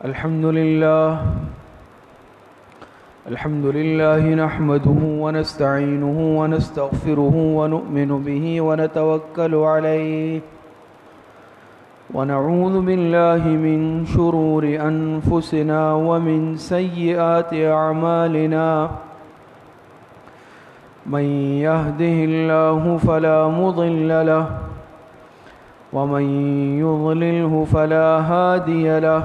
الحمد لله نحمده ونستعينه ونستغفره ونؤمن به ونتوكل عليه ونعوذ بالله من شرور أنفسنا ومن سيئات أعمالنا من يهده الله فلا مضل له ومن يضلله فلا هادي له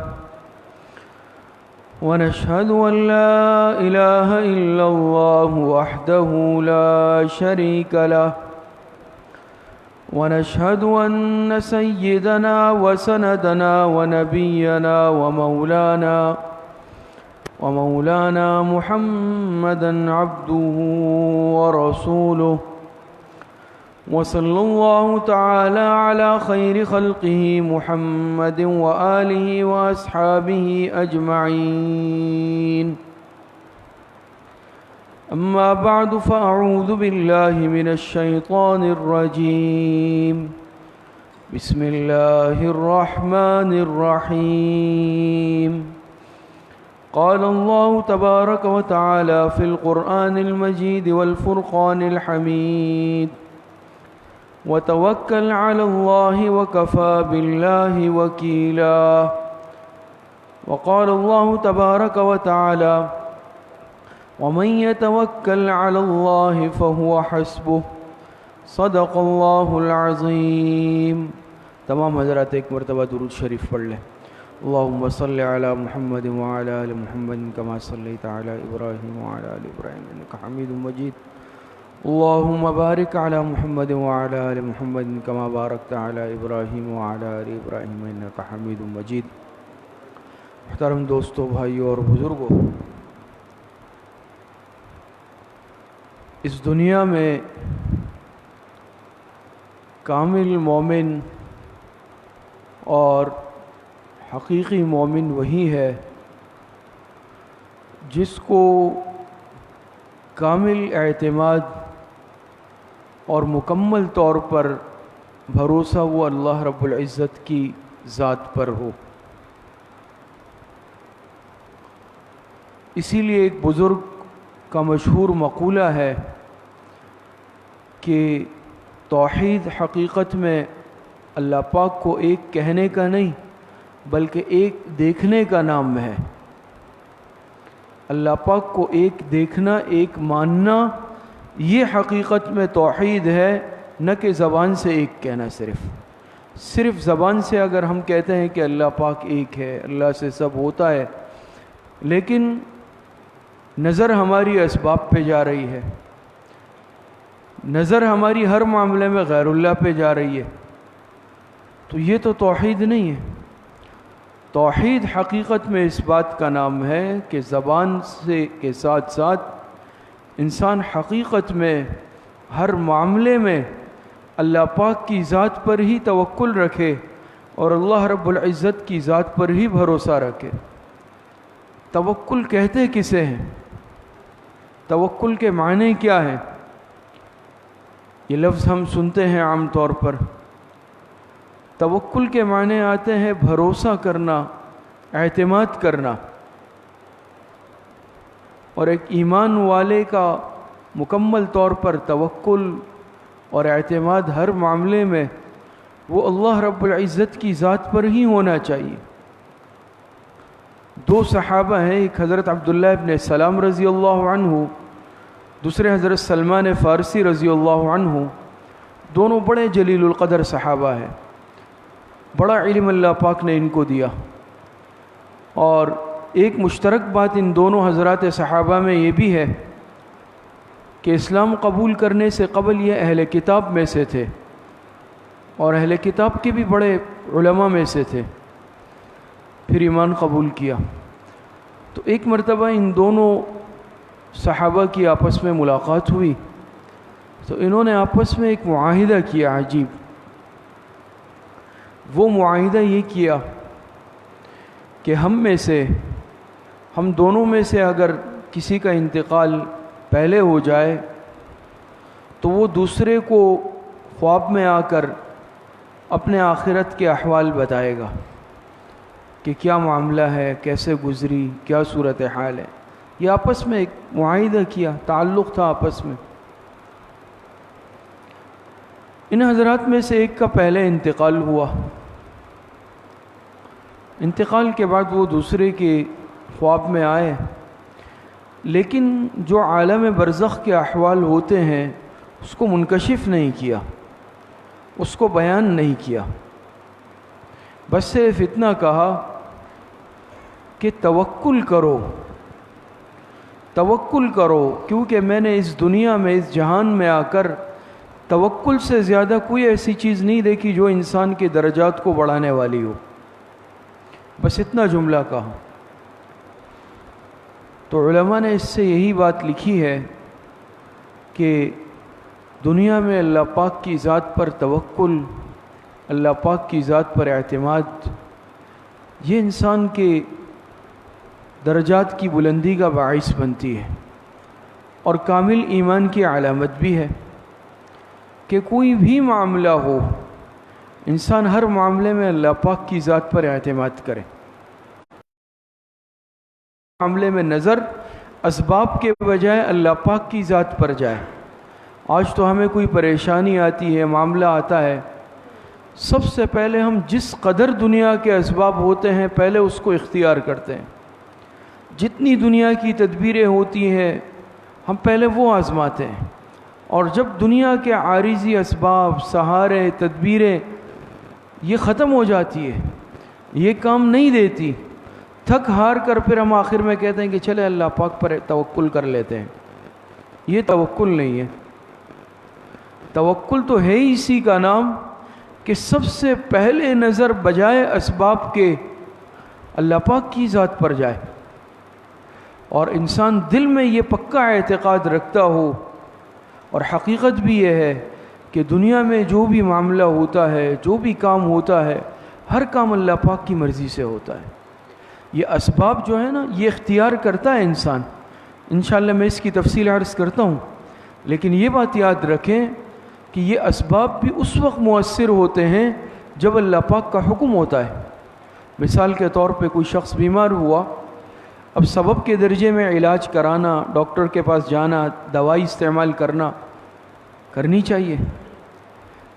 ونشهد أن لا إله إلا الله وحده لا شريك له ونشهد أن سيدنا وسندنا ونبينا ومولانا محمدا عبده ورسوله وصلى الله تعالى على خير خلقه محمد وآله وأصحابه أجمعين أما بعد فأعوذ بالله من الشيطان الرجيم بسم الله الرحمن الرحيم قال الله تبارك وتعالى في القرآن المجيد والفرقان الحميد وتوكل على الله وكفى بالله وكيلا وقال الله تبارك وتعالى ومن يتوكل على الله فهو حسبه صدق الله العظيم. تمام حضرات ایک مرتبہ درود شریف پڑھ لیں. اللهم صل على محمد وعلى آل محمد كما صليت على إبراهيم وعلى آل إبراهيم إنك حميد مجيد. اللهم بارك على محمد وعلى آل محمد كما باركت على إبراهيم وعلى آل إبراهيم إنك حميد مجيد. محترم دوستو، بھائیو اور بزرگوں، اس دنیا میں کامل مومن اور حقیقی مومن وہی ہے جس کو کامل اعتماد اور مکمل طور پر بھروسہ وہ اللہ رب العزت کی ذات پر ہو. اسی لیے ایک بزرگ کا مشہور مقولہ ہے کہ توحید حقیقت میں اللہ پاک کو ایک کہنے کا نہیں بلکہ ایک دیکھنے کا نام ہے. اللہ پاک کو ایک دیکھنا، ایک ماننا، یہ حقیقت میں توحید ہے، نہ کہ زبان سے ایک کہنا. صرف زبان سے اگر ہم کہتے ہیں کہ اللہ پاک ایک ہے، اللہ سے سب ہوتا ہے، لیکن نظر ہماری اسباب پہ جا رہی ہے، نظر ہماری ہر معاملے میں غیر اللہ پہ جا رہی ہے، تو یہ تو توحید نہیں ہے. توحید حقیقت میں اس بات کا نام ہے کہ زبان سے کے ساتھ ساتھ انسان حقیقت میں ہر معاملے میں اللہ پاک کی ذات پر ہی توکل رکھے اور اللہ رب العزت کی ذات پر ہی بھروسہ رکھے. توکل کہتے کسے ہیں؟ توکل کے معنی کیا ہیں؟ یہ لفظ ہم سنتے ہیں عام طور پر. توکل کے معنی آتے ہیں بھروسہ کرنا، اعتماد کرنا. اور ایک ایمان والے کا مکمل طور پر توکل اور اعتماد ہر معاملے میں وہ اللہ رب العزت کی ذات پر ہی ہونا چاہیے. دو صحابہ ہیں، ایک حضرت عبداللہ ابن سلام رضی اللہ عنہ، دوسرے حضرت سلمان فارسی رضی اللہ عنہ. دونوں بڑے جلیل القدر صحابہ ہیں، بڑا علم اللہ پاک نے ان کو دیا. اور ایک مشترک بات ان دونوں حضرات صحابہ میں یہ بھی ہے کہ اسلام قبول کرنے سے قبل یہ اہل کتاب میں سے تھے اور اہل کتاب کے بھی بڑے علماء میں سے تھے، پھر ایمان قبول کیا. تو ایک مرتبہ ان دونوں صحابہ کی آپس میں ملاقات ہوئی تو انہوں نے آپس میں ایک معاہدہ کیا عجیب. وہ معاہدہ یہ کیا کہ ہم دونوں میں سے اگر کسی کا انتقال پہلے ہو جائے تو وہ دوسرے کو خواب میں آ کر اپنے آخرت کے احوال بتائے گا. کہ کیا معاملہ ہے، کیسے گزری، کیا صورتحال ہے. یہ آپس میں ایک معاہدہ کیا، تعلق تھا آپس میں. ان حضرات میں سے ایک کا پہلے انتقال ہوا. انتقال کے بعد وہ دوسرے کے خواب میں آئے، لیکن جو عالم برزخ کے احوال ہوتے ہیں اس کو منکشف نہیں کیا، اس کو بیان نہیں کیا. بس صرف اتنا کہا کہ توکل کرو، توکل کرو، کیونکہ میں نے اس دنیا میں، اس جہان میں آ کر توکل سے زیادہ کوئی ایسی چیز نہیں دیکھی جو انسان کے درجات کو بڑھانے والی ہو. بس اتنا جملہ کہا. تو علماء نے اس سے یہی بات لکھی ہے کہ دنیا میں اللہ پاک کی ذات پر توکل، اللہ پاک کی ذات پر اعتماد، یہ انسان کے درجات کی بلندی کا باعث بنتی ہے، اور کامل ایمان کی علامت بھی ہے کہ کوئی بھی معاملہ ہو، انسان ہر معاملے میں اللہ پاک کی ذات پر اعتماد کرے. معاملے میں نظر اسباب کے بجائے اللہ پاک کی ذات پر جائے. آج تو ہمیں کوئی پریشانی آتی ہے، معاملہ آتا ہے، سب سے پہلے ہم جس قدر دنیا کے اسباب ہوتے ہیں پہلے اس کو اختیار کرتے ہیں. جتنی دنیا کی تدبیریں ہوتی ہیں ہم پہلے وہ آزماتے ہیں، اور جب دنیا کے عارضی اسباب، سہارے، تدبیریں یہ ختم ہو جاتی ہے، یہ کام نہیں دیتی، تھک ہار کر پھر ہم آخر میں کہتے ہیں کہ چلے اللہ پاک پر توکل کر لیتے ہیں. یہ توکل نہیں ہے. توکل تو ہے ہی اسی کا نام کہ سب سے پہلے نظر بجائے اسباب کے اللہ پاک کی ذات پر جائے، اور انسان دل میں یہ پکا اعتقاد رکھتا ہو. اور حقیقت بھی یہ ہے کہ دنیا میں جو بھی معاملہ ہوتا ہے، جو بھی کام ہوتا ہے، ہر کام اللہ پاک کی مرضی سے ہوتا ہے. یہ اسباب جو ہے نا، یہ اختیار کرتا ہے انسان. انشاءاللہ میں اس کی تفصیل عرض کرتا ہوں، لیکن یہ بات یاد رکھیں کہ یہ اسباب بھی اس وقت مؤثر ہوتے ہیں جب اللہ پاک کا حکم ہوتا ہے. مثال کے طور پہ کوئی شخص بیمار ہوا، اب سبب کے درجے میں علاج کرانا، ڈاکٹر کے پاس جانا، دوائی استعمال کرنی چاہیے،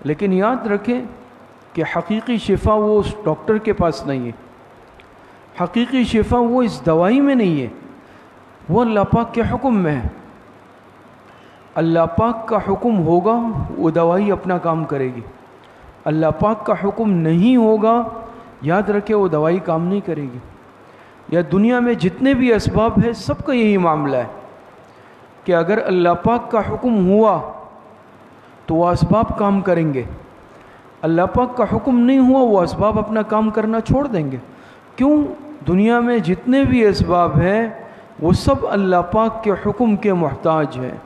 لیکن یاد رکھیں کہ حقیقی شفا وہ اس ڈاکٹر کے پاس نہیں ہے، حقیقی شفا وہ اس دوائی میں نہیں ہے، وہ اللہ پاک کے حکم میں ہے. اللہ پاک کا حکم ہوگا وہ دوائی اپنا کام کرے گی، اللہ پاک کا حکم نہیں ہوگا یاد رکھے وہ دوائی کام نہیں کرے گی. یا دنیا میں جتنے بھی اسباب ہیں سب کا یہی معاملہ ہے کہ اگر اللہ پاک کا حکم ہوا تو وہ اسباب کام کریں گے، اللہ پاک کا حکم نہیں ہوا وہ اسباب اپنا کام کرنا چھوڑ دیں گے. کیوں؟ دنیا میں جتنے بھی اسباب ہیں وہ سب اللہ پاک کے حکم کے محتاج ہیں.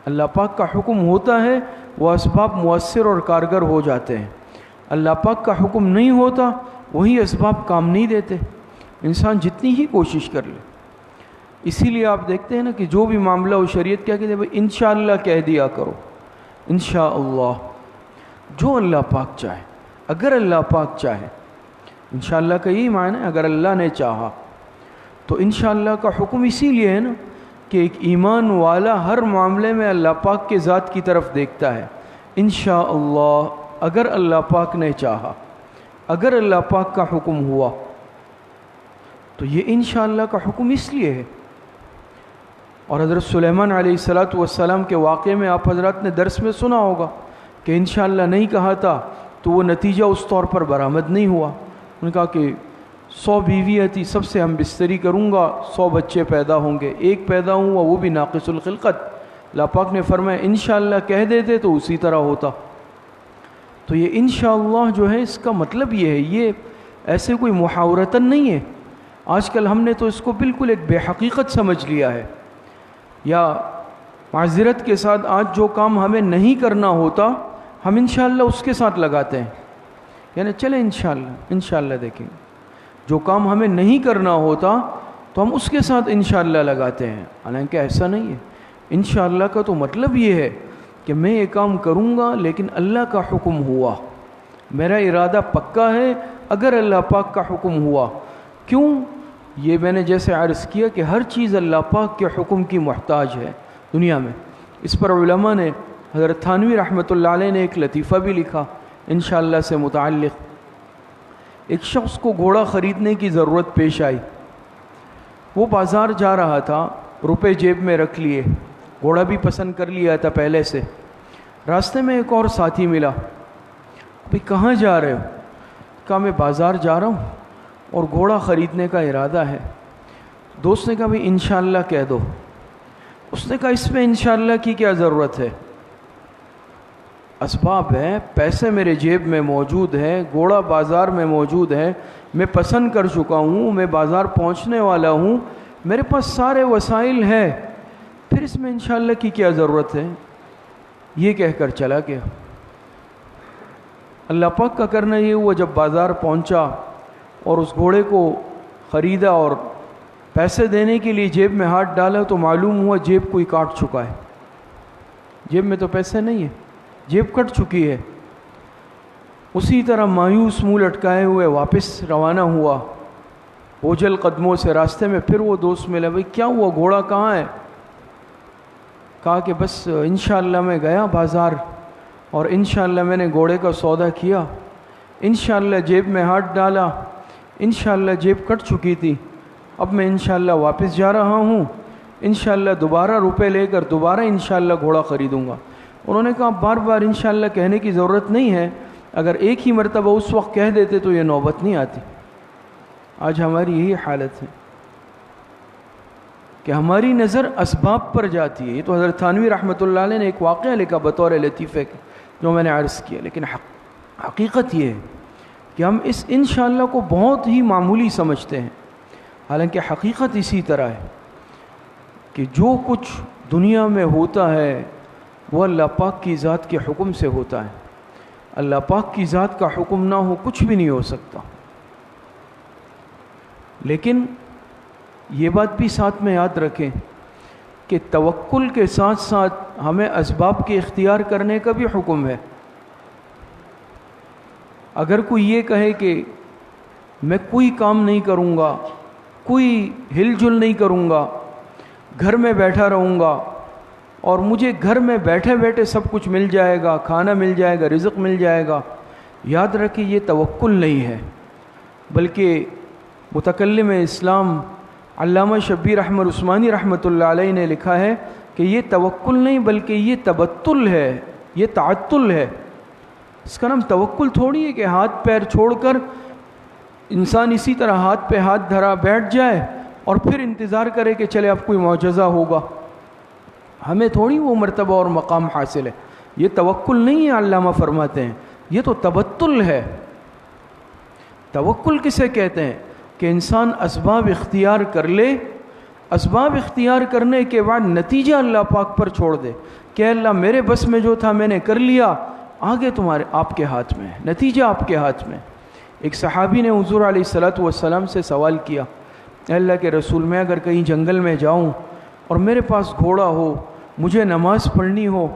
اللہ پاک کا حکم ہوتا ہے وہ اسباب مؤثر اور کارگر ہو جاتے ہیں. اللہ پاک کا حکم نہیں ہوتا وہی اسباب کام نہیں دیتے، انسان جتنی ہی کوشش کر لے. اسی لیے آپ دیکھتے ہیں نا کہ جو بھی معاملہ ہو شریعت کیا کہتے ہیں، بھائی انشاءاللہ کہہ دیا کرو، انشاءاللہ، جو اللہ پاک چاہے، اگر اللہ پاک چاہے. انشاءاللہ کا یہی معنی ہے اگر اللہ نے چاہا. تو انشاءاللہ کا حکم اسی لیے ہے نا کہ ایک ایمان والا ہر معاملے میں اللہ پاک کے ذات کی طرف دیکھتا ہے. انشاءاللہ، اگر اللہ پاک نے چاہا، اگر اللہ پاک کا حکم ہوا. تو یہ انشاءاللہ کا حکم اس لیے ہے. اور حضرت سلیمان علیہ السلام کے واقعے میں آپ حضرات نے درس میں سنا ہوگا کہ انشاءاللہ نہیں کہا تھا تو وہ نتیجہ اس طور پر برآمد نہیں ہوا. انہوں نے کہا کہ 100 بیویاں تھی، سب سے ہم بستری کروں گا، 100 بچے پیدا ہوں گے، ایک پیدا ہوا وہ بھی ناقص الخلقت. اللہ پاک نے فرمایا انشاءاللہ کہہ دیتے تو اسی طرح ہوتا. تو یہ انشاءاللہ جو ہے اس کا مطلب یہ ہے، یہ ایسے کوئی محاورتاً نہیں ہے. آج کل ہم نے تو اس کو بالکل ایک بے حقیقت سمجھ لیا ہے. یا معذرت کے ساتھ آج جو کام ہمیں نہیں کرنا ہوتا ہم انشاءاللہ اس کے ساتھ لگاتے ہیں، یعنی چلے انشاءاللہ دیکھیں. جو کام ہمیں نہیں کرنا ہوتا تو ہم اس کے ساتھ انشاءاللہ لگاتے ہیں، حالانکہ ایسا نہیں ہے. انشاءاللہ کا تو مطلب یہ ہے کہ میں یہ کام کروں گا لیکن اللہ کا حکم ہوا، میرا ارادہ پکا ہے اگر اللہ پاک کا حکم ہوا. کیوں؟ یہ میں نے جیسے عرض کیا کہ ہر چیز اللہ پاک کے حکم کی محتاج ہے دنیا میں. اس پر علماء نے، حضرت تھانوی رحمۃ اللہ علیہ نے ایک لطیفہ بھی لکھا انشاءاللہ سے متعلق. ایک شخص کو گھوڑا خریدنے کی ضرورت پیش آئی. وہ بازار جا رہا تھا، روپے جیب میں رکھ لیے، گھوڑا بھی پسند کر لیا تھا پہلے سے. راستے میں ایک اور ساتھی ملا. بھئی کہاں جا رہے ہو؟ کہا میں بازار جا رہا ہوں اور گھوڑا خریدنے کا ارادہ ہے. دوست نے کہا بھئی انشاءاللہ کہہ دو. اس نے کہا اس میں انشاءاللہ کی کیا ضرورت ہے؟ اسباب ہے، پیسے میرے جیب میں موجود ہے، گھوڑا بازار میں موجود ہے، میں پسند کر چکا ہوں، میں بازار پہنچنے والا ہوں، میرے پاس سارے وسائل ہیں، پھر اس میں انشاءاللہ کی کیا ضرورت ہے؟ یہ کہہ کر چلا گیا. اللہ پاک کا کرنا یہ ہوا جب بازار پہنچا اور اس گھوڑے کو خریدا اور پیسے دینے کے لیے جیب میں ہاتھ ڈالا تو معلوم ہوا جیب کوئی کاٹ چکا ہے. جیب میں تو پیسے نہیں ہیں، جیب کٹ چکی ہے. اسی طرح مایوس منہ لٹکائے ہوئے واپس روانہ ہوا اوجھل قدموں سے. راستے میں پھر وہ دوست ملا. بھئی کیا ہوا، گھوڑا کہاں ہے؟ کہا کہ بس انشاءاللہ میں گیا بازار اور انشاءاللہ میں نے گھوڑے کا سودا کیا، انشاءاللہ جیب میں ہاتھ ڈالا، انشاءاللہ جیب کٹ چکی تھی، اب میں انشاءاللہ واپس جا رہا ہوں، انشاءاللہ دوبارہ روپے لے کر دوبارہ انشاءاللہ گھوڑا خریدوں گا. انہوں نے کہا بار بار انشاءاللہ کہنے کی ضرورت نہیں ہے، اگر ایک ہی مرتبہ اس وقت کہہ دیتے تو یہ نوبت نہیں آتی. آج ہماری یہی حالت ہے کہ ہماری نظر اسباب پر جاتی ہے. یہ تو حضرت تھانوی رحمۃ اللہ علیہ نے ایک واقعہ لکھا بطور لطیفے کے جو میں نے عرض کیا، لیکن حقیقت یہ ہے کہ ہم اس انشاءاللہ کو بہت ہی معمولی سمجھتے ہیں، حالانکہ حقیقت اسی طرح ہے کہ جو کچھ دنیا میں ہوتا ہے وہ اللہ پاک کی ذات کے حکم سے ہوتا ہے. اللہ پاک کی ذات کا حکم نہ ہو کچھ بھی نہیں ہو سکتا. لیکن یہ بات بھی ساتھ میں یاد رکھیں کہ توکل کے ساتھ ساتھ ہمیں اسباب کے اختیار کرنے کا بھی حکم ہے. اگر کوئی یہ کہے کہ میں کوئی کام نہیں کروں گا، کوئی ہل جل نہیں کروں گا، گھر میں بیٹھا رہوں گا اور مجھے گھر میں بیٹھے بیٹھے سب کچھ مل جائے گا، کھانا مل جائے گا، رزق مل جائے گا، یاد رکھیں یہ توکل نہیں ہے. بلکہ متکلم اسلام علامہ شبیر احمد عثمانی رحمۃ اللہ علیہ نے لکھا ہے کہ یہ توکل نہیں بلکہ یہ تبتل ہے، یہ تعطل ہے. اس کا نام توکل تھوڑی ہے کہ ہاتھ پیر چھوڑ کر انسان اسی طرح ہاتھ پہ ہاتھ دھرا بیٹھ جائے اور پھر انتظار کرے کہ چلے اب کوئی معجزہ ہوگا. ہمیں تھوڑی وہ مرتبہ اور مقام حاصل ہے. یہ توکل نہیں ہے، علامہ فرماتے ہیں یہ تو تبتل ہے. توکل کسے کہتے ہیں؟ کہ انسان اسباب اختیار کر لے، اسباب اختیار کرنے کے بعد نتیجہ اللہ پاک پر چھوڑ دے کہ اللہ میرے بس میں جو تھا میں نے کر لیا، آگے تمہارے آپ کے ہاتھ میں ہے، نتیجہ آپ کے ہاتھ میں. ایک صحابی نے حضور علیہ الصلوۃ والسلام سے سوال کیا، اے اللہ کے رسول میں اگر کہیں جنگل میں جاؤں اور میرے پاس گھوڑا ہو، مجھے نماز پڑھنی ہو،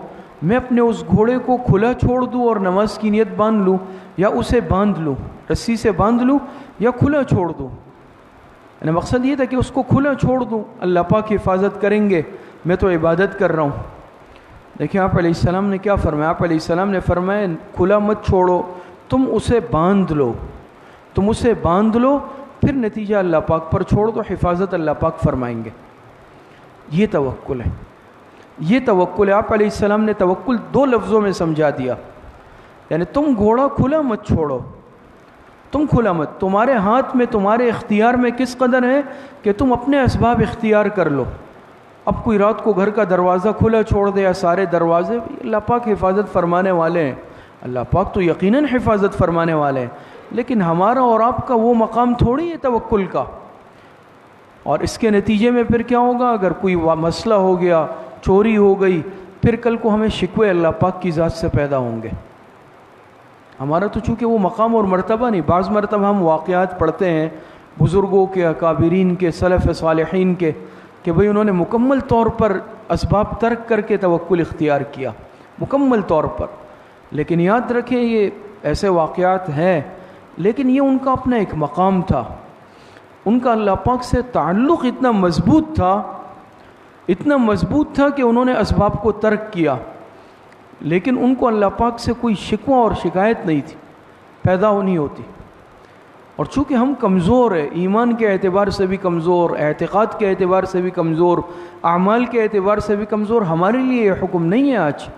میں اپنے اس گھوڑے کو کھلا چھوڑ دوں اور نماز کی نیت باندھ لوں، یا اسے باندھ لوں، رسی سے باندھ لوں یا کھلا چھوڑ دوں؟ یعنی مقصد یہ تھا کہ اس کو کھلا چھوڑ دوں، اللہ پاک حفاظت کریں گے، میں تو عبادت کر رہا ہوں. دیکھیں آپ علیہ السلام نے کیا فرمایا؟ آپ علیہ السلام نے فرمایا کھلا مت چھوڑو، تم اسے باندھ لو، تم اسے باندھ لو، پھر نتیجہ اللہ پاک پر چھوڑ دو، حفاظت اللہ پاک فرمائیں گے. یہ توکل ہے، یہ توکل ہے. آپ علیہ السلام نے توکل دو لفظوں میں سمجھا دیا، یعنی تم گھوڑا کھلا مت چھوڑو، تم کھلا مت، تمہارے ہاتھ میں تمہارے اختیار میں کس قدر ہے کہ تم اپنے اسباب اختیار کر لو. اب کوئی رات کو گھر کا دروازہ کھلا چھوڑ دے یا سارے دروازے، اللہ پاک حفاظت فرمانے والے ہیں، اللہ پاک تو یقیناً حفاظت فرمانے والے ہیں، لیکن ہمارا اور آپ کا وہ مقام تھوڑی ہے توکل کا. اور اس کے نتیجے میں پھر کیا ہوگا؟ اگر کوئی مسئلہ ہو گیا، چوری ہو گئی، پھر کل کو ہمیں شکوے اللہ پاک کی ذات سے پیدا ہوں گے. ہمارا تو چونکہ وہ مقام اور مرتبہ نہیں. بعض مرتبہ ہم واقعات پڑھتے ہیں بزرگوں کے، اکابرین کے، سلف صالحین کے، کہ بھئی انہوں نے مکمل طور پر اسباب ترک کر کے توکل اختیار کیا، مکمل طور پر. لیکن یاد رکھیں یہ ایسے واقعات ہیں، لیکن یہ ان کا اپنا ایک مقام تھا. ان کا اللہ پاک سے تعلق اتنا مضبوط تھا کہ انہوں نے اسباب کو ترک کیا، لیکن ان کو اللہ پاک سے کوئی شکوہ اور شکایت نہیں تھی، پیدا ہونی ہوتی. اور چونکہ ہم کمزور ہیں، ایمان کے اعتبار سے بھی کمزور، اعتقاد کے اعتبار سے بھی کمزور، اعمال کے اعتبار سے بھی کمزور، ہمارے لیے یہ حکم نہیں ہے آج.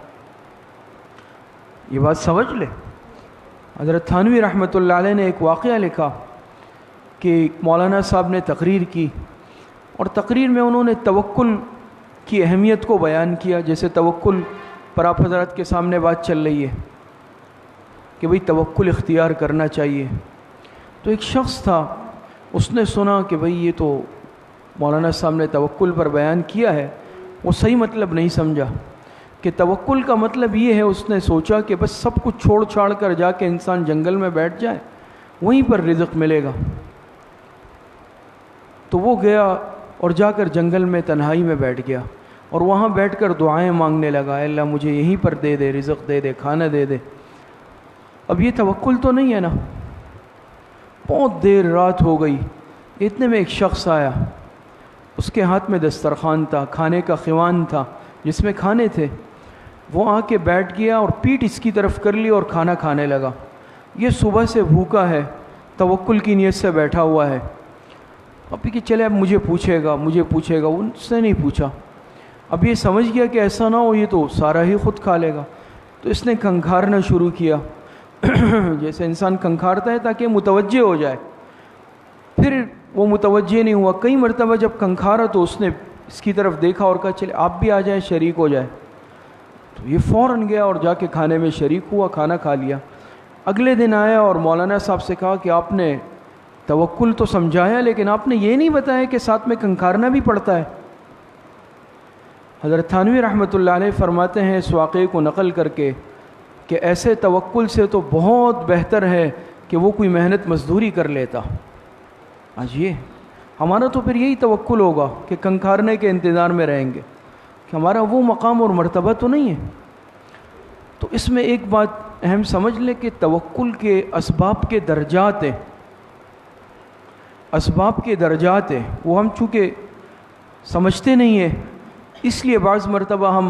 یہ بات سمجھ لے. حضرت تھانوی رحمۃ اللہ علیہ نے ایک واقعہ لکھا کہ مولانا صاحب نے تقریر کی، اور تقریر میں انہوں نے توکل کی اہمیت کو بیان کیا. جیسے توکل پر آپ حضرات کے سامنے بات چل رہی ہے کہ بھئی توکل اختیار کرنا چاہیے. تو ایک شخص تھا، اس نے سنا کہ بھئی یہ تو مولانا صاحب نے توکل پر بیان کیا ہے، وہ صحیح مطلب نہیں سمجھا کہ توکل کا مطلب یہ ہے. اس نے سوچا کہ بس سب کچھ چھوڑ چھاڑ کر جا کے انسان جنگل میں بیٹھ جائے، وہیں پر رزق ملے گا. تو وہ گیا اور جا کر جنگل میں تنہائی میں بیٹھ گیا، اور وہاں بیٹھ کر دعائیں مانگنے لگا، اے اللہ مجھے یہیں پر دے دے، رزق دے دے، کھانا دے دے. اب یہ توکل تو نہیں ہے نا. بہت دیر رات ہو گئی، اتنے میں ایک شخص آیا، اس کے ہاتھ میں دسترخوان تھا، کھانے کا خوان تھا جس میں کھانے تھے. وہ آ کے بیٹھ گیا اور پیٹھ اس کی طرف کر لی اور کھانا کھانے لگا. یہ صبح سے بھوکا ہے، توکل کی نیت سے بیٹھا ہوا ہے. اب کہ چلے اب مجھے پوچھے گا، ان سے نہیں پوچھا. اب یہ سمجھ گیا کہ ایسا نہ ہو یہ تو سارا ہی خود کھا لے گا، تو اس نے کھنکھارنا شروع کیا جیسے انسان کھنکھارتا ہے تاکہ متوجہ ہو جائے. پھر وہ متوجہ نہیں ہوا. کئی مرتبہ جب کھنکھارا تو اس نے اس کی طرف دیکھا اور کہا چلے آپ بھی آ جائیں، شریک ہو جائے. تو یہ فوراً گیا اور جا کے کھانے میں شریک ہوا، کھانا کھا لیا. اگلے دن آیا اور مولانا صاحب سے کہا کہ آپ نے توکل تو سمجھایا، لیکن آپ نے یہ نہیں بتایا کہ ساتھ میں کھنکھارنا بھی پڑتا ہے. حضرت تھانوی رحمۃ اللہ علیہ فرماتے ہیں اس واقعے کو نقل کر کے کہ ایسے توکل سے تو بہت بہتر ہے کہ وہ کوئی محنت مزدوری کر لیتا. آج یہ ہمارا تو پھر یہی توکل ہوگا کہ کھنکھارنے کے انتظار میں رہیں گے، کہ ہمارا وہ مقام اور مرتبہ تو نہیں ہے. تو اس میں ایک بات اہم سمجھ لیں کہ توکل کے اسباب کے درجات ہیں، وہ ہم چونکہ سمجھتے نہیں ہیں، اس لیے بعض مرتبہ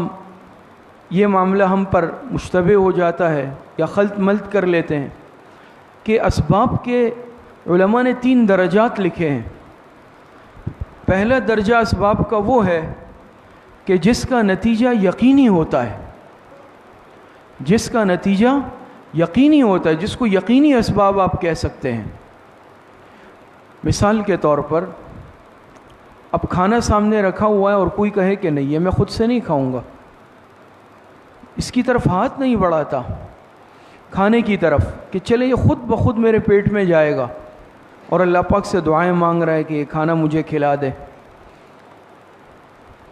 یہ معاملہ ہم پر مشتبہ ہو جاتا ہے یا خلط ملط کر لیتے ہیں. کہ اسباب کے علماء نے 3 درجات لکھے ہیں. پہلا درجہ اسباب کا وہ ہے کہ جس کا نتیجہ یقینی ہوتا ہے، جس کو یقینی اسباب آپ کہہ سکتے ہیں. مثال کے طور پر اب کھانا سامنے رکھا ہوا ہے اور کوئی کہے کہ نہیں یہ میں خود سے نہیں کھاؤں گا، اس کی طرف ہاتھ نہیں بڑھاتا کھانے کی طرف کہ چلے یہ خود بخود میرے پیٹ میں جائے گا، اور اللہ پاک سے دعائیں مانگ رہا ہے کہ یہ کھانا مجھے کھلا دے.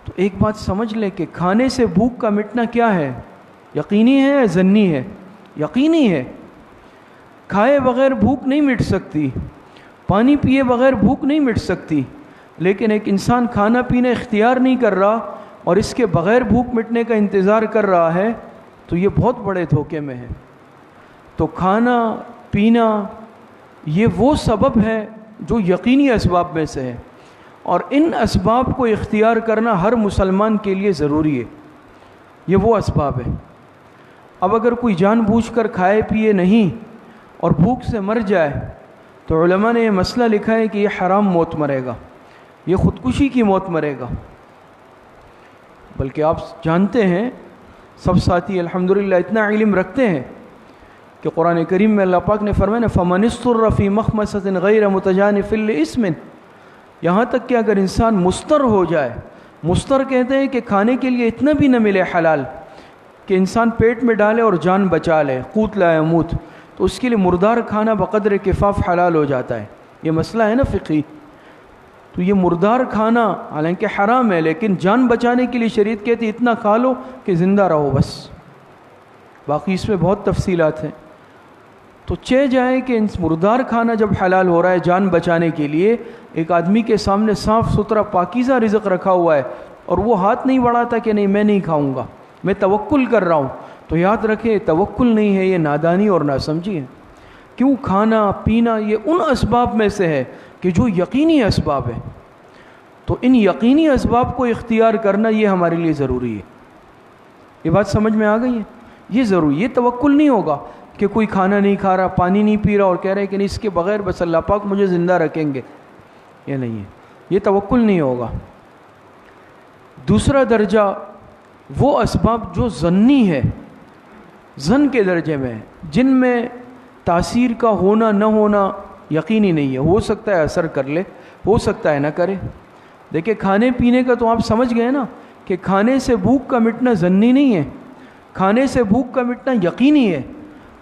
تو ایک بات سمجھ لیں کہ کھانے سے بھوک کا مٹنا کیا ہے، یقینی ہے یا ظنی ہے؟ یقینی ہے. کھائے بغیر بھوک نہیں مٹ سکتی، پانی پیے بغیر بھوک نہیں مٹ سکتی. لیکن ایک انسان کھانا پینا اختیار نہیں کر رہا اور اس کے بغیر بھوک مٹنے کا انتظار کر رہا ہے تو یہ بہت بڑے دھوکے میں ہے. تو کھانا پینا یہ وہ سبب ہے جو یقینی اسباب میں سے ہے، اور ان اسباب کو اختیار کرنا ہر مسلمان کے لیے ضروری ہے. یہ وہ اسباب ہے. اب اگر کوئی جان بوجھ کر کھائے پیے نہیں اور بھوک سے مر جائے تو علماء نے یہ مسئلہ لکھا ہے کہ یہ حرام موت مرے گا، یہ خودکشی کی موت مرے گا. بلکہ آپ جانتے ہیں سب ساتھی الحمدللہ اتنا علم رکھتے ہیں کہ قرآن کریم میں اللہ پاک نے فرمایا نا فَمَنِ اضْطُرَّ فِي مَخْمَصَةٍ غَيْرَ مُتَجَانِفٍ لِإِثْمٍ، یہاں تک کہ اگر انسان مستر ہو جائے، مستر کہتے ہیں کہ کھانے کے لیے اتنا بھی نہ ملے حلال کہ انسان پیٹ میں ڈالے اور جان بچا لے، قوت لا یموت، تو اس کے لیے مردار کھانا بقدر کفاف حلال ہو جاتا ہے. یہ مسئلہ ہے نا فقہی. تو یہ مردار کھانا حالانکہ حرام ہے، لیکن جان بچانے کے لیے شریعت کہتی ہے اتنا کھا لو کہ زندہ رہو بس. باقی اس میں بہت تفصیلات ہیں. تو چہ جائے کہ مردار کھانا جب حلال ہو رہا ہے جان بچانے کے لیے، ایک آدمی کے سامنے صاف ستھرا پاکیزہ رزق رکھا ہوا ہے اور وہ ہاتھ نہیں بڑھاتا کہ نہیں میں نہیں کھاؤں گا، میں توکل کر رہا ہوں، تو یاد رکھیں توکل نہیں ہے، یہ نادانی اور ناسمجھی ہے۔ کیوں؟ کھانا پینا یہ ان اسباب میں سے ہے کہ جو یقینی اسباب ہیں، تو ان یقینی اسباب کو اختیار کرنا یہ ہمارے لیے ضروری ہے۔ یہ بات سمجھ میں آ گئی ہے؟ یہ ضروری، یہ توکل نہیں ہوگا کہ کوئی کھانا نہیں کھا رہا، پانی نہیں پی رہا اور کہہ رہے کہ نہیں اس کے بغیر بس اللہ پاک مجھے زندہ رکھیں گے، یہ نہیں ہے، یہ توکل نہیں ہوگا۔ دوسرا درجہ وہ اسباب جو ظنی ہے، ظن کے درجے میں، جن میں تاثیر کا ہونا نہ ہونا یقینی نہیں ہے، ہو سکتا ہے اثر کر لے، ہو سکتا ہے نہ کرے۔ دیکھیں کھانے پینے کا تو آپ سمجھ گئے نا کہ کھانے سے بھوک کا مٹنا ظنی نہیں ہے، کھانے سے بھوک کا مٹنا یقینی ہے،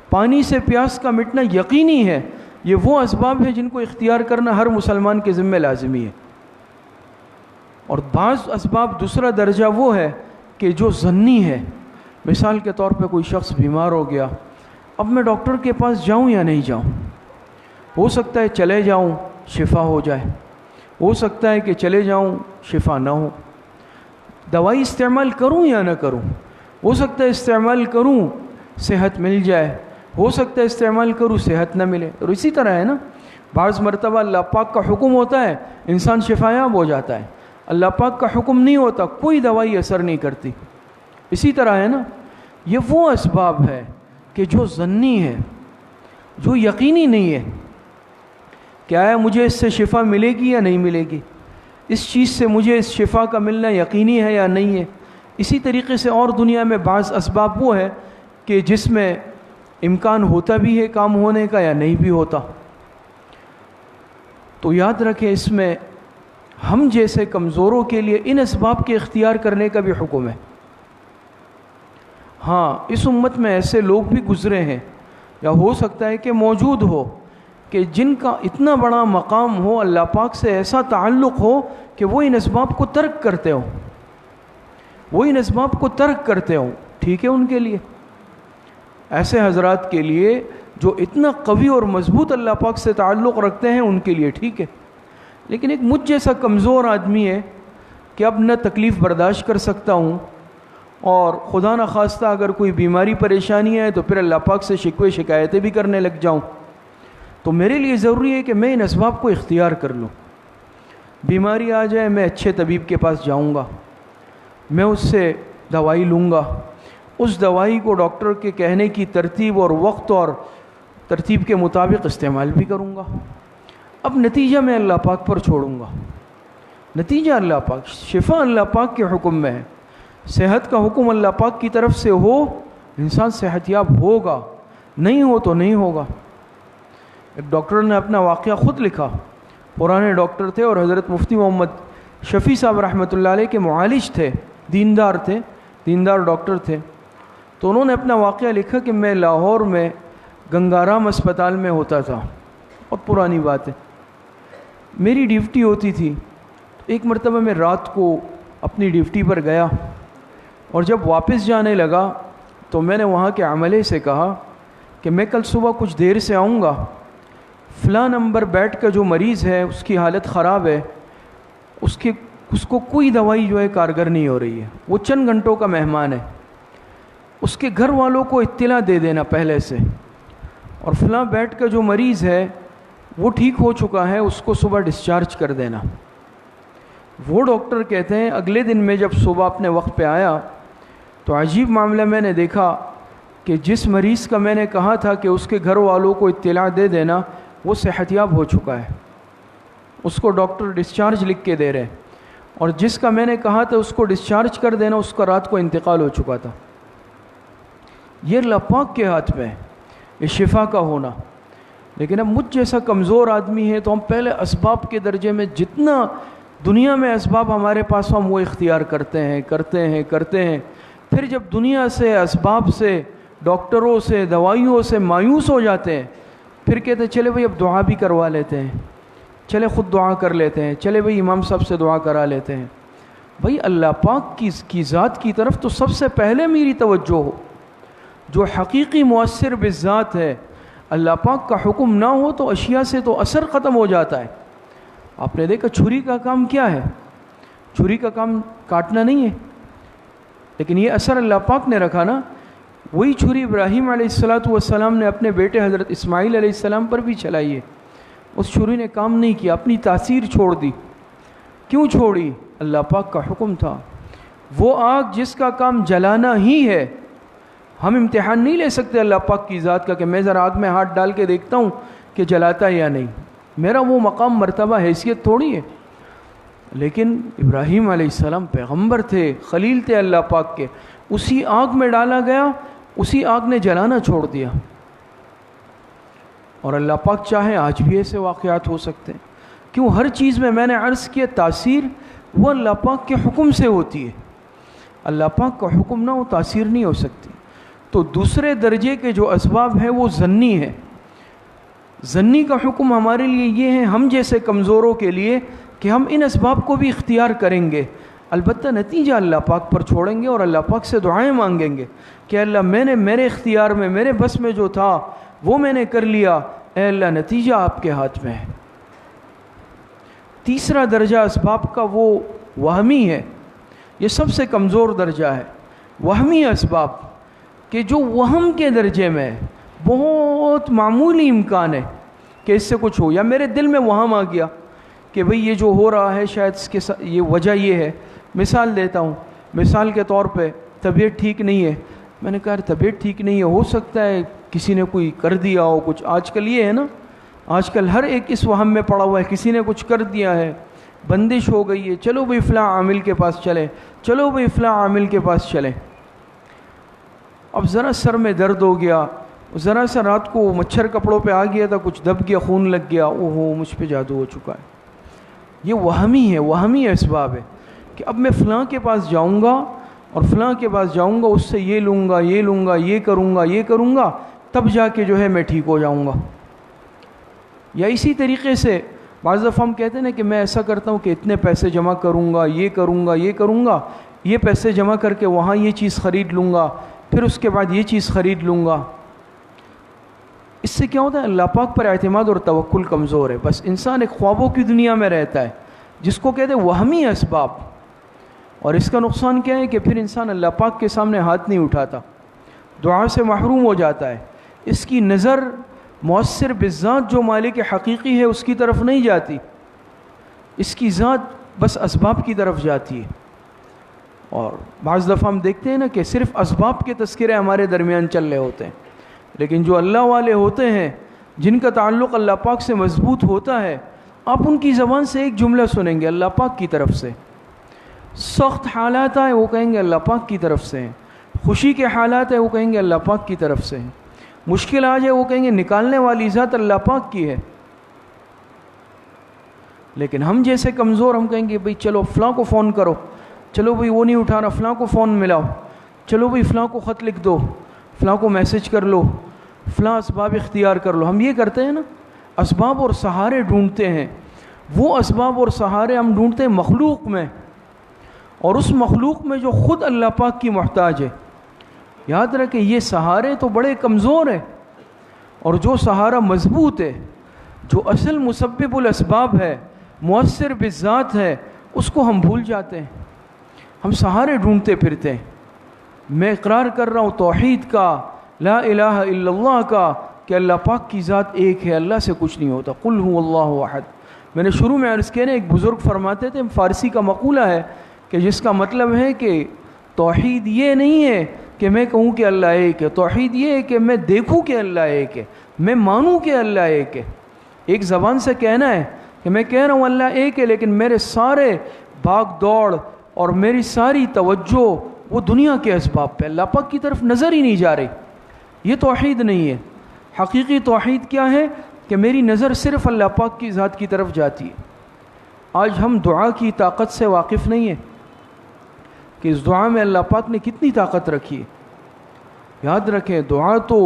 پانی سے پیاس کا مٹنا یقینی ہے۔ یہ وہ اسباب ہیں جن کو اختیار کرنا ہر مسلمان کے ذمہ لازمی ہے۔ اور بعض اسباب دوسرا درجہ وہ ہے کہ جو ظنی ہے، مثال کے طور پہ کوئی شخص بیمار ہو گیا، اب میں ڈاکٹر کے پاس جاؤں یا نہیں جاؤں؟ ہو سکتا ہے چلے جاؤں شفا ہو جائے، ہو سکتا ہے کہ چلے جاؤں شفا نہ ہو، دوائی استعمال کروں یا نہ کروں، ہو سکتا ہے استعمال کروں صحت مل جائے، ہو سکتا ہے استعمال کروں صحت نہ ملے۔ اور اسی طرح ہے نا، بعض مرتبہ اللہ پاک کا حکم ہوتا ہے انسان شفا یاب ہو جاتا ہے، اللہ پاک کا حکم نہیں ہوتا کوئی دوائی اثر نہیں کرتی۔ اسی طرح ہے نا، یہ وہ اسباب ہے کہ جو ظنی ہے، جو یقینی نہیں ہے، کیا ہے مجھے اس سے شفا ملے گی یا نہیں ملے گی، اس چیز سے مجھے اس شفا کا ملنا یقینی ہے یا نہیں ہے۔ اسی طریقے سے اور دنیا میں بعض اسباب وہ ہے کہ جس میں امکان ہوتا بھی ہے کام ہونے کا یا نہیں بھی ہوتا۔ تو یاد رکھیں اس میں ہم جیسے کمزوروں کے لیے ان اسباب کے اختیار کرنے کا بھی حکم ہے۔ ہاں اس امت میں ایسے لوگ بھی گزرے ہیں یا ہو سکتا ہے کہ موجود ہو کہ جن کا اتنا بڑا مقام ہو، اللہ پاک سے ایسا تعلق ہو کہ وہ ان اسباب کو ترک کرتے ہوں، وہ ان اسباب کو ترک کرتے ہوں، ٹھیک ہے ان کے لیے، ایسے حضرات کے لیے جو اتنا قوی اور مضبوط اللہ پاک سے تعلق رکھتے ہیں ان کے لیے ٹھیک ہے۔ لیکن ایک مجھ جیسا کمزور آدمی ہے کہ اب نہ تکلیف برداشت کر سکتا ہوں، اور خدا نہ خواستہ اگر کوئی بیماری پریشانی ہے تو پھر اللہ پاک سے شکوے شکایتیں بھی کرنے لگ جاؤں، تو میرے لیے ضروری ہے کہ میں ان اسباب کو اختیار کر لوں۔ بیماری آ جائے میں اچھے طبیب کے پاس جاؤں گا، میں اس سے دوائی لوں گا، اس دوائی کو ڈاکٹر کے کہنے کی ترتیب اور وقت اور ترتیب کے مطابق استعمال بھی کروں گا۔ اب نتیجہ میں اللہ پاک پر چھوڑوں گا، نتیجہ اللہ پاک، شفا اللہ پاک کے حکم میں ہے، صحت کا حکم اللہ پاک کی طرف سے ہو انسان صحت یاب ہوگا، نہیں ہو تو نہیں ہوگا۔ ایک ڈاکٹر نے اپنا واقعہ خود لکھا، پرانے ڈاکٹر تھے اور حضرت مفتی محمد شفیع صاحب رحمۃ اللہ علیہ کے معالج تھے، دیندار تھے، دیندار ڈاکٹر تھے۔ تو انہوں نے اپنا واقعہ لکھا کہ میں لاہور میں گنگارام اسپتال میں ہوتا تھا، بہت پرانی بات ہے، میری ڈیوٹی ہوتی تھی۔ ایک مرتبہ میں رات کو اپنی ڈیوٹی پر گیا اور جب واپس جانے لگا تو میں نے وہاں کے عملے سے کہا کہ میں کل صبح کچھ دیر سے آؤں گا، فلاں نمبر بیڈ کا جو مریض ہے اس کی حالت خراب ہے، اس کو کوئی دوائی جو ہے کارگر نہیں ہو رہی ہے، وہ چند گھنٹوں کا مہمان ہے، اس کے گھر والوں کو اطلاع دے دینا پہلے سے، اور فلاں بیڈ کا جو مریض ہے وہ ٹھیک ہو چکا ہے، اس کو صبح ڈسچارج کر دینا۔ وہ ڈاکٹر کہتے ہیں اگلے دن میں جب صبح اپنے وقت پہ آیا تو عجیب معاملہ میں نے دیکھا کہ جس مریض کا میں نے کہا تھا کہ اس کے گھر والوں کو اطلاع دے دینا وہ صحت یاب ہو چکا ہے، اس کو ڈاکٹر ڈسچارج لکھ کے دے رہے، اور جس کا میں نے کہا تھا اس کو ڈسچارج کر دینا اس کا رات کو انتقال ہو چکا تھا۔ یہ اللہ پاک کے ہاتھ میں ہے یہ شفا کا ہونا۔ لیکن اب مجھ جیسا کمزور آدمی ہے تو ہم پہلے اسباب کے درجے میں جتنا دنیا میں اسباب ہمارے پاس ہم وہ اختیار کرتے ہیں، پھر جب دنیا سے، اسباب سے، ڈاکٹروں سے، دوائیوں سے مایوس ہو جاتے ہیں، پھر کہتے ہیں چلے بھائی اب دعا بھی کروا لیتے ہیں، چلے خود دعا کر لیتے ہیں، چلے بھائی امام صاحب سے دعا کرا لیتے ہیں۔ بھائی اللہ پاک کی ذات کی طرف تو سب سے پہلے میری توجہ ہو، جو حقیقی مؤثر بالذات ہے۔ اللہ پاک کا حکم نہ ہو تو اشیاء سے تو اثر ختم ہو جاتا ہے۔ آپ نے دیکھا چھری کا کام کیا ہے؟ چھری کا کام کاٹنا نہیں ہے، لیکن یہ اثر اللہ پاک نے رکھا نا، وہی چھری ابراہیم علیہ السلام نے اپنے بیٹے حضرت اسماعیل علیہ السلام پر بھی چلائی ہے. اس چھری نے کام نہیں کیا، اپنی تاثیر چھوڑ دی. کیوں چھوڑی؟ اللہ پاک کا حکم تھا. وہ آگ جس کا کام جلانا ہی ہے، ہم امتحان نہیں لے سکتے اللہ پاک کی ذات کا کہ میں ذرا آگ میں ہاتھ ڈال کے دیکھتا ہوں کہ جلاتا ہے یا نہیں. میرا وہ مقام، مرتبہ، حیثیت تھوڑی ہے. لیکن ابراہیم علیہ السلام پیغمبر تھے، خلیل تھے اللہ پاک کے. اسی آگ میں ڈالا گیا، اسی آگ نے جلانا چھوڑ دیا. اور اللہ پاک چاہے آج بھی ایسے واقعات ہو سکتے ہیں. کیوں؟ ہر چیز میں نے عرض کیا تاثیر وہ اللہ پاک کے حکم سے ہوتی ہے. اللہ پاک کا حکم نہ ہو تاثیر نہیں ہو سکتی. تو دوسرے درجے کے جو اسباب ہیں وہ ظنی ہے. ظنی کا حکم ہمارے لیے یہ ہے، ہم جیسے کمزوروں کے لیے، کہ ہم ان اسباب کو بھی اختیار کریں گے، البتہ نتیجہ اللہ پاک پر چھوڑیں گے اور اللہ پاک سے دعائیں مانگیں گے کہ اللہ میں نے میرے اختیار میں، میرے بس میں جو تھا وہ میں نے کر لیا، اے اللہ نتیجہ آپ کے ہاتھ میں ہے. تیسرا درجہ اسباب کا وہ وہمی ہے. یہ سب سے کمزور درجہ ہے، وہمی اسباب، کہ جو وہم کے درجے میں بہت معمولی امکان ہے کہ اس سے کچھ ہو، یا میرے دل میں وہم آ گیا کہ بھئی یہ جو ہو رہا ہے شاید اس کے ساتھ یہ وجہ یہ ہے. مثال دیتا ہوں، مثال کے طور پہ طبیعت ٹھیک نہیں ہے. میں نے کہا طبیعت ٹھیک نہیں ہے، ہو سکتا ہے کسی نے کوئی کر دیا ہو کچھ. آج کل یہ ہے نا، آج کل ہر ایک اس وہم میں پڑا ہوا ہے کسی نے کچھ کر دیا ہے، بندش ہو گئی ہے، چلو بھئی فلاں عامل کے پاس چلیں، چلو بھئی فلاں عامل کے پاس چلیں. اب ذرا سر میں درد ہو گیا، ذرا سا رات کو مچھر کپڑوں پہ آ گیا تھا، کچھ دب گیا، خون لگ گیا، اوہو مجھ پہ جادو ہو چکا ہے. یہ وہمی ہے، وہمی اسباب ہے کہ اب میں فلاں کے پاس جاؤں گا اور فلاں کے پاس جاؤں گا، اس سے یہ لوں گا، یہ لوں گا، یہ کروں گا، یہ کروں گا، تب جا کے جو ہے میں ٹھیک ہو جاؤں گا. یا اسی طریقے سے بعض دفعہ ہم کہتے ہیں نا کہ میں ایسا کرتا ہوں کہ اتنے پیسے جمع کروں گا، یہ کروں گا، یہ کروں گا، یہ پیسے جمع کر کے وہاں یہ چیز خرید لوں گا، پھر اس کے بعد یہ چیز خرید لوں گا. اس سے کیا ہوتا ہے؟ اللہ پاک پر اعتماد اور توکل کمزور ہے. بس انسان ایک خوابوں کی دنیا میں رہتا ہے جس کو کہتے ہیں وہمی اسباب. اور اس کا نقصان کیا ہے کہ پھر انسان اللہ پاک کے سامنے ہاتھ نہیں اٹھاتا، دعا سے محروم ہو جاتا ہے. اس کی نظر مؤثر بالذات جو مالک حقیقی ہے اس کی طرف نہیں جاتی، اس کی ذات بس اسباب کی طرف جاتی ہے. اور بعض دفعہ ہم دیکھتے ہیں نا کہ صرف اسباب کے تذکرے ہمارے درمیان چل رہے ہوتے ہیں، لیکن جو اللہ والے ہوتے ہیں جن کا تعلق اللہ پاک سے مضبوط ہوتا ہے، آپ ان کی زبان سے ایک جملہ سنیں گے اللہ پاک کی طرف سے. سخت حالات آئے وہ کہیں گے اللہ پاک کی طرف سے ہیں، خوشی کے حالات ہیں وہ کہیں گے اللہ پاک کی طرف سے ہیں، مشکل آ جائے وہ کہیں گے نکالنے والی ذات اللہ پاک کی ہے. لیکن ہم جیسے کمزور، ہم کہیں گے بھئی چلو فلاں کو فون کرو، چلو بھئی وہ نہیں اٹھا رہا فلاں کو فون ملاؤ، چلو بھئی فلاں کو خط لکھ دو، فلاں کو میسج کر لو، فلاں اسباب اختیار کر لو. ہم یہ کرتے ہیں نا، اسباب اور سہارے ڈھونڈتے ہیں. وہ اسباب اور سہارے ہم ڈھونڈتے ہیں مخلوق میں، اور اس مخلوق میں جو خود اللہ پاک کی محتاج ہے. یاد رکھیں یہ سہارے تو بڑے کمزور ہیں، اور جو سہارا مضبوط ہے، جو اصل مسبب الاسباب ہے، مؤثر بالذات ہے، اس کو ہم بھول جاتے ہیں. ہم سہارے ڈھونڈتے پھرتے ہیں. میں اقرار کر رہا ہوں توحید کا، لا الہ الا اللہ کا، کہ اللہ پاک کی ذات ایک ہے، اللہ سے کچھ نہیں ہوتا. قل هو اللہ احد. میں نے شروع میں عرض کیا نا، ایک بزرگ فرماتے تھے، فارسی کا مقولہ ہے کہ جس کا مطلب ہے کہ توحید یہ نہیں ہے کہ میں کہوں کہ اللہ ایک ہے، توحید یہ ہے کہ میں دیکھوں کہ اللہ ایک ہے، میں مانوں کہ اللہ ایک ہے. ایک زبان سے کہنا ہے کہ میں کہہ رہا ہوں اللہ ایک ہے، لیکن میرے سارے بھاگ دوڑ اور میری ساری توجہ وہ دنیا کے اسباب پہ، اللہ پاک کی طرف نظر ہی نہیں جا رہی. یہ توحید نہیں ہے. حقیقی توحید کیا ہے کہ میری نظر صرف اللہ پاک کی ذات کی طرف جاتی ہے. آج ہم دعا کی طاقت سے واقف نہیں ہیں کہ اس دعا میں اللہ پاک نے کتنی طاقت رکھی ہے. یاد رکھیں دعا تو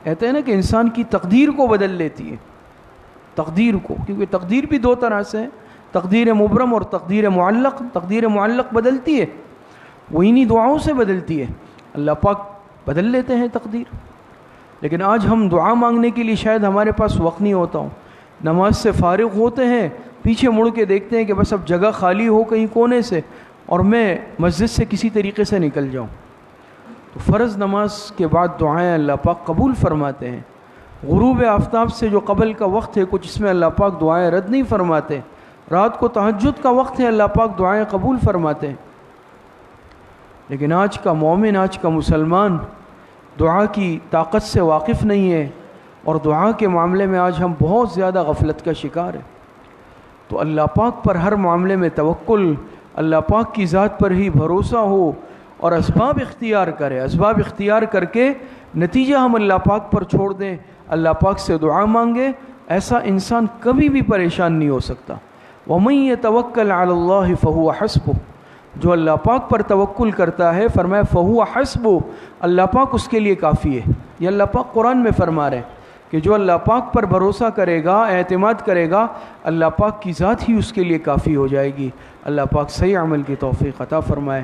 کہتے ہیں نا کہ انسان کی تقدیر کو بدل لیتی ہے، تقدیر کو، کیونکہ تقدیر بھی دو طرح سے ہے، تقدیر مبرم اور تقدیر معلق. تقدیر معلق بدلتی ہے، وہ انہی دعاؤں سے بدلتی ہے. اللہ پاک بدل لیتے ہیں تقدیر. لیکن آج ہم دعا مانگنے کے لیے شاید ہمارے پاس وقت نہیں ہوتا ہوں، نماز سے فارغ ہوتے ہیں، پیچھے مڑ کے دیکھتے ہیں کہ بس اب جگہ خالی ہو کہیں کونے سے اور میں مسجد سے کسی طریقے سے نکل جاؤں. تو فرض نماز کے بعد دعائیں اللہ پاک قبول فرماتے ہیں۔ غروب آفتاب سے جو قبل کا وقت ہے کچھ اس میں اللہ پاک دعائیں رد نہیں فرماتے۔ رات کو تہجد کا وقت ہے، اللہ پاک دعائیں قبول فرماتے ہیں۔ لیکن آج کا مومن، آج کا مسلمان دعا کی طاقت سے واقف نہیں ہے، اور دعا کے معاملے میں آج ہم بہت زیادہ غفلت کا شکار ہیں۔ تو اللہ پاک پر ہر معاملے میں توکل، اللہ پاک کی ذات پر ہی بھروسہ ہو، اور اسباب اختیار کرے۔ اسباب اختیار کر کے نتیجہ ہم اللہ پاک پر چھوڑ دیں، اللہ پاک سے دعا مانگے۔ ایسا انسان کبھی بھی پریشان نہیں ہو سکتا۔ وَمَن يَتَوَكَّلْ عَلَى اللَّهِ فَهُوَ حَسْبُهُ، جو اللہ پاک پر توکل کرتا ہے، فرمایا فَهُوَ حَسْبُهُ، اللہ پاک اس کے لیے کافی ہے۔ یہ اللہ پاک قرآن میں فرما رہے ہیں کہ جو اللہ پاک پر بھروسہ کرے گا، اعتماد کرے گا، اللہ پاک کی ذات ہی اس کے لیے کافی ہو جائے گی۔ اللہ پاک صحیح عمل کی توفیق عطا فرمائے۔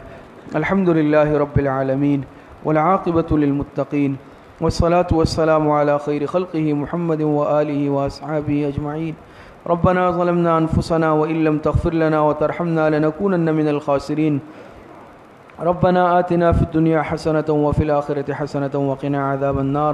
الحمدللہ رب العالمین والعاقبۃ للمتقین والصلاة والسلام علی خیر خلقہ محمد وآلہ واصحابہ اجمعین۔ ربنا ظلمنا انفسنا وإن لم تغفر لنا وترحمنا لنكونن من الخاسرین۔ ربنا آتنا فی الدنیا حسنۃ وفی الآخرۃ حسنۃ وقنا عذاب النار۔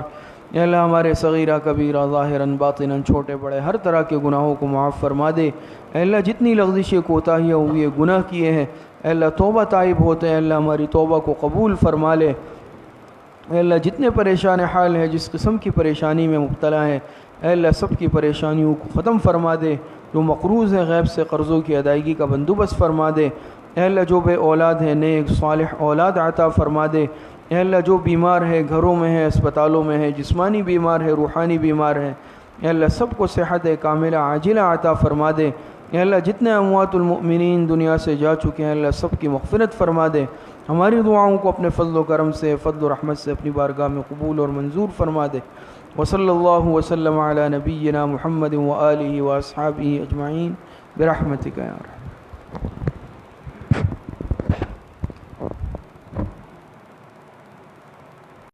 اے اللہ ہمارے صغیرہ کبیرہ ظاہراً باطناً چھوٹے بڑے ہر طرح کے گناہوں کو معاف فرما دے۔ اے اللہ جتنی لغزشیں کوتاہیاں ہوئی ہیں، گناہ کیے ہیں، اے اللہ توبہ تائب ہوتے ہیں، اللہ ہماری توبہ کو قبول فرما لے۔ اے اللہ جتنے پریشان حال ہیں، جس قسم کی پریشانی میں مبتلا ہیں، اے اللہ سب کی پریشانیوں کو ختم فرما دے۔ جو مقروض ہیں غیب سے قرضوں کی ادائیگی کا بندوبست فرما دے۔ اے اللہ جو بے اولاد ہیں نیک صالح اولاد عطا فرما دے۔ اے اللہ جو بیمار ہے، گھروں میں ہے، اسپتالوں میں ہے، جسمانی بیمار ہے، روحانی بیمار ہے، اے اللہ سب کو صحت کاملہ عاجلہ عطا فرما دے۔ اے اللہ جتنے اموات المؤمنین دنیا سے جا چکے ہیں، اللہ سب کی مغفرت فرما دے۔ ہماری دعاؤں کو اپنے فضل و کرم سے، فضل و رحمت سے اپنی بارگاہ میں قبول اور منظور فرما دے۔ وصلی اللہ وسلم علی نبینا محمد وآلہ واصحابہ اجمعین برحمتک یا رحمن۔